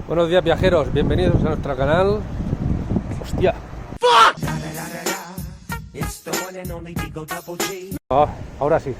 Buenos días viajeros, bienvenidos a nuestro canal. ¡Hostia! Ahora sí.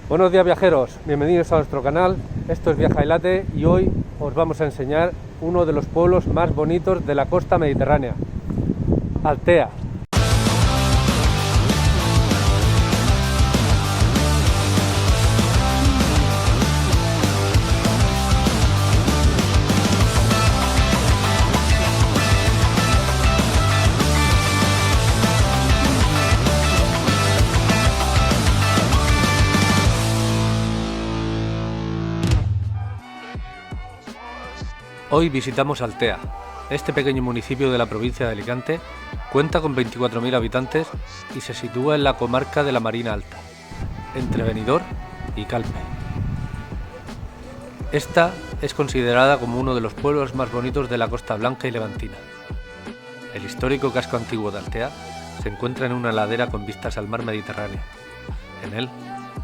Buenos días viajeros, bienvenidos a nuestro canal. Esto es Viaja y Late y hoy os vamos a enseñar uno de los pueblos más bonitos de la costa mediterránea, Altea. Hoy visitamos Altea. Este pequeño municipio de la provincia de Alicante cuenta con 24.000 habitantes y se sitúa en la comarca de la Marina Alta, entre Benidorm y Calpe. Esta es considerada como uno de los pueblos más bonitos de la Costa Blanca y Levantina. El histórico casco antiguo de Altea se encuentra en una ladera con vistas al mar Mediterráneo. En él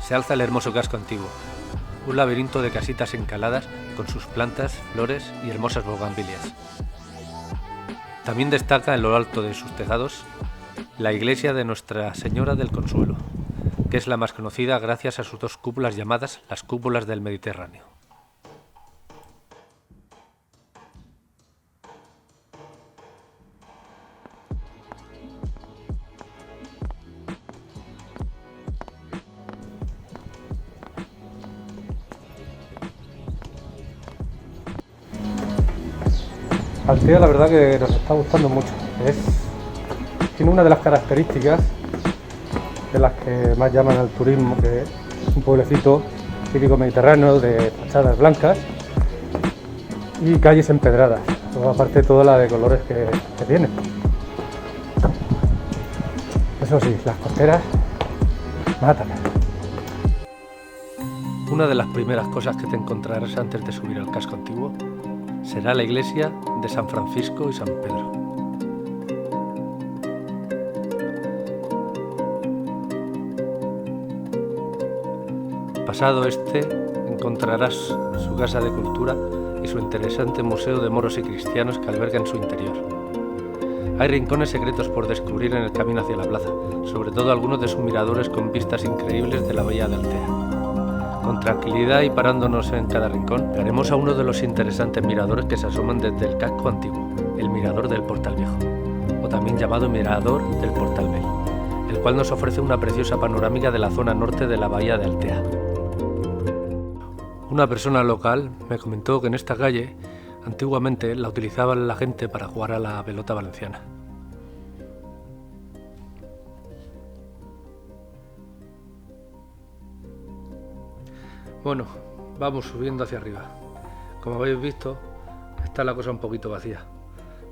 se alza el hermoso casco antiguo, un laberinto de casitas encaladas con sus plantas, flores y hermosas bugambilias. También destaca en lo alto de sus tejados la iglesia de Nuestra Señora del Consuelo, que es la más conocida gracias a sus dos cúpulas llamadas las cúpulas del Mediterráneo. Altea la verdad que nos está gustando mucho. Tiene una de las características de las que más llaman al turismo, que es un pueblecito típico mediterráneo de fachadas blancas y calles empedradas, luego aparte toda la de colores que tiene. Eso sí, las costeras matan. Una de las primeras cosas que te encontrarás antes de subir al casco antiguo será la iglesia de San Francisco y San Pedro. Pasado este, encontrarás su casa de cultura y su interesante museo de moros y cristianos que alberga en su interior. Hay rincones secretos por descubrir en el camino hacia la plaza, sobre todo algunos de sus miradores con vistas increíbles de la bahía de Altea. Con tranquilidad y parándonos en cada rincón, llegaremos a uno de los interesantes miradores que se asoman desde el casco antiguo, el mirador del Portal Viejo, o también llamado mirador del Portal Vell, el cual nos ofrece una preciosa panorámica de la zona norte de la bahía de Altea. Una persona local me comentó que en esta calle antiguamente la utilizaba la gente para jugar a la pelota valenciana. Bueno, vamos subiendo hacia arriba. Como habéis visto, está la cosa un poquito vacía,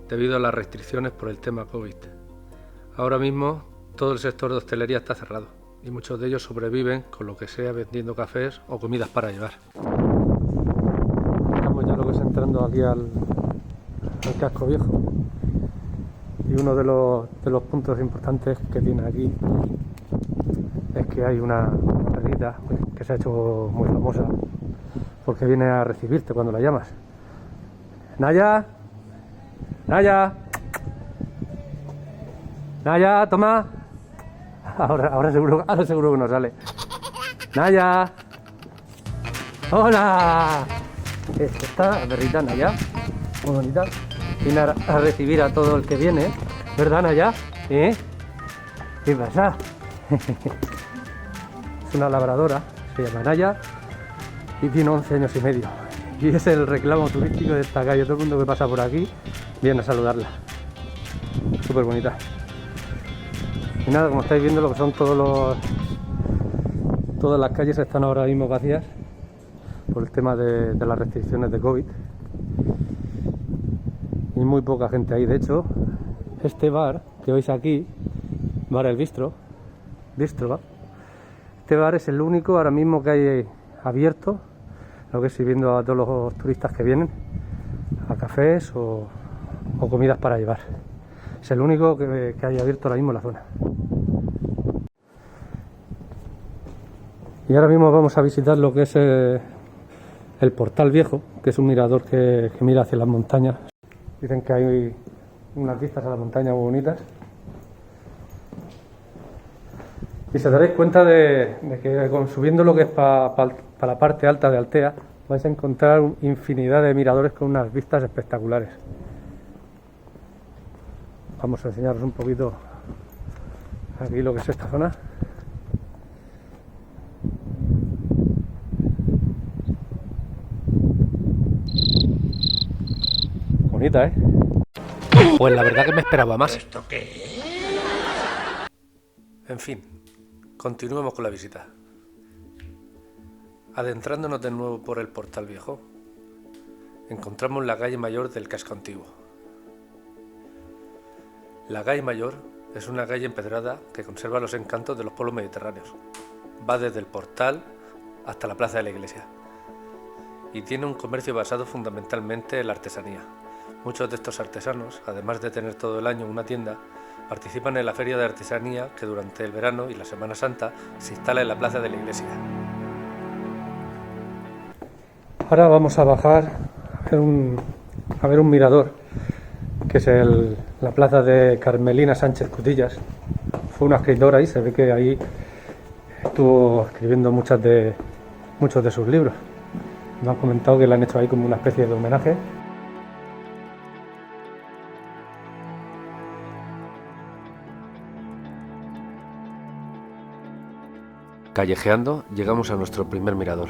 debido a las restricciones por el tema COVID. Ahora mismo todo el sector de hostelería está cerrado y muchos de ellos sobreviven con lo que sea vendiendo cafés o comidas para llevar. Estamos ya lo que es entrando aquí al casco viejo y uno de los puntos importantes que tiene aquí es que hay una perrita que se ha hecho muy famosa porque viene a recibirte cuando la llamas. Naya, Naya, Naya, toma. Ahora seguro que no sale. Naya, hola. Esta perrita Naya, muy bonita, viene a recibir a todo el que viene, ¿verdad Naya? ¿Qué pasa? Es una labradora, se llama Naya y tiene 11 años y medio y es el reclamo turístico de esta calle. Todo el mundo que pasa por aquí viene a saludarla. Súper bonita. Y nada, como estáis viendo, lo que son todas las calles están ahora mismo vacías por el tema de las restricciones de COVID y muy poca gente ahí. De hecho, este bar que veis aquí, Bar El Bistro, Bistrova. Este bar es el único ahora mismo que hay abierto, lo que estoy viendo a todos los turistas que vienen a cafés o comidas para llevar. Es el único que hay abierto ahora mismo en la zona. Y ahora mismo vamos a visitar lo que es el Portal Viejo, que es un mirador que mira hacia las montañas. Dicen que hay unas vistas a la montaña muy bonitas. Y se daréis cuenta de que subiendo lo que es para la parte alta de Altea vais a encontrar infinidad de miradores con unas vistas espectaculares. Vamos a enseñaros un poquito aquí lo que es esta zona. Bonita, ¿eh? Pues la verdad que me esperaba más. ¿Esto qué es? En fin, continuemos con la visita. Adentrándonos de nuevo por el Portal Viejo, encontramos la calle mayor del casco antiguo. La calle mayor es una calle empedrada que conserva los encantos de los pueblos mediterráneos. Va desde el portal hasta la plaza de la iglesia y tiene un comercio basado fundamentalmente en la artesanía. Muchos de estos artesanos, además de tener todo el año una tienda, participan en la feria de artesanía que durante el verano y la Semana Santa se instala en la plaza de la iglesia. Ahora vamos a bajar a ver un mirador, que es la plaza de Carmelina Sánchez Cutillas. Fue una escritora y se ve que ahí estuvo escribiendo muchos de sus libros. Me han comentado que le han hecho ahí como una especie de homenaje. Callejeando llegamos a nuestro primer mirador,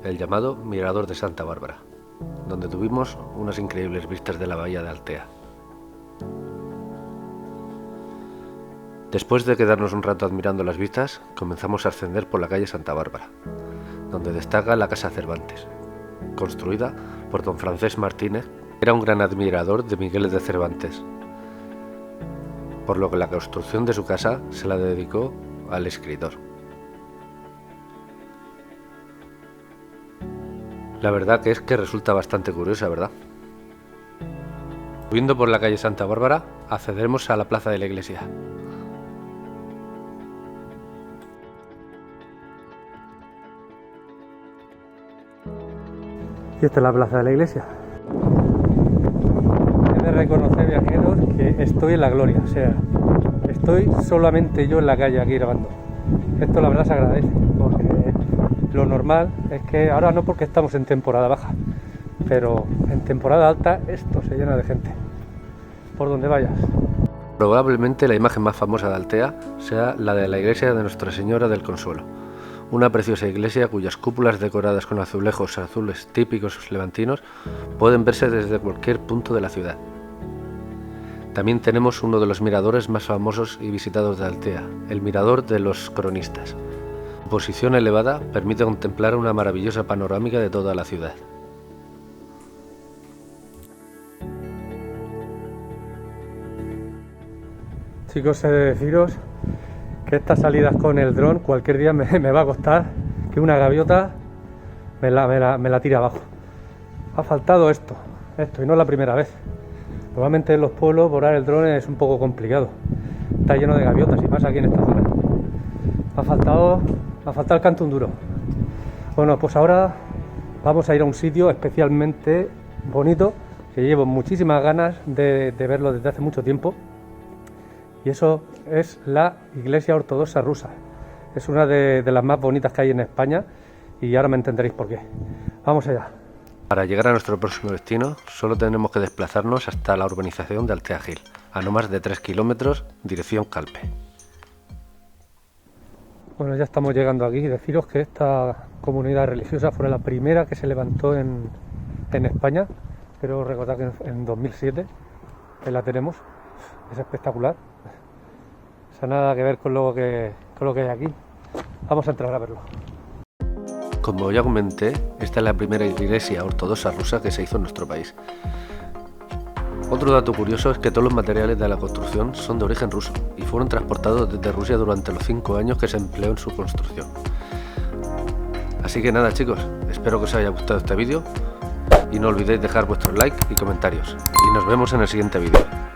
el llamado Mirador de Santa Bárbara, donde tuvimos unas increíbles vistas de la bahía de Altea. Después de quedarnos un rato admirando las vistas, comenzamos a ascender por la calle Santa Bárbara, donde destaca la Casa Cervantes, construida por don Francés Martínez, que era un gran admirador de Miguel de Cervantes, por lo que la construcción de su casa se la dedicó al escritor. La verdad que es que resulta bastante curiosa, ¿verdad? Subiendo por la calle Santa Bárbara, accederemos a la plaza de la iglesia. Y esta es la plaza de la iglesia. He de reconocer, viajeros, que estoy en la gloria, o sea, estoy solamente yo en la calle aquí grabando. Esto la verdad se agradece, porque lo normal es que ahora no, porque estamos en temporada baja, pero en temporada alta esto se llena de gente, por donde vayas. Probablemente la imagen más famosa de Altea sea la de la iglesia de Nuestra Señora del Consuelo, una preciosa iglesia cuyas cúpulas decoradas con azulejos azules típicos levantinos pueden verse desde cualquier punto de la ciudad. También tenemos uno de los miradores más famosos y visitados de Altea, el Mirador de los Cronistas. Su posición elevada permite contemplar una maravillosa panorámica de toda la ciudad. Chicos, he de deciros que estas salidas con el dron cualquier día me va a costar que una gaviota me la tire abajo. Ha faltado esto, y no es la primera vez. Normalmente en los pueblos volar el dron es un poco complicado. Está lleno de gaviotas y más aquí en esta zona. Me ha faltado el canto un duro. Bueno, pues ahora vamos a ir a un sitio especialmente bonito que llevo muchísimas ganas de verlo desde hace mucho tiempo. Y eso es la Iglesia Ortodoxa Rusa. Es una de las más bonitas que hay en España y ahora me entenderéis por qué. Vamos allá. Para llegar a nuestro próximo destino, solo tenemos que desplazarnos hasta la urbanización de Altea Gil, a no más de 3 kilómetros, dirección Calpe. Bueno, ya estamos llegando aquí. Deciros que esta comunidad religiosa fue la primera que se levantó en España. Quiero recordar que en 2007, que la tenemos. Es espectacular. O sea, nada que ver con lo que hay aquí. Vamos a entrar a verlo. Como ya comenté, esta es la primera iglesia ortodoxa rusa que se hizo en nuestro país. Otro dato curioso es que todos los materiales de la construcción son de origen ruso y fueron transportados desde Rusia durante los 5 años que se empleó en su construcción. Así que nada chicos, espero que os haya gustado este vídeo y no olvidéis dejar vuestros likes y comentarios. Y nos vemos en el siguiente vídeo.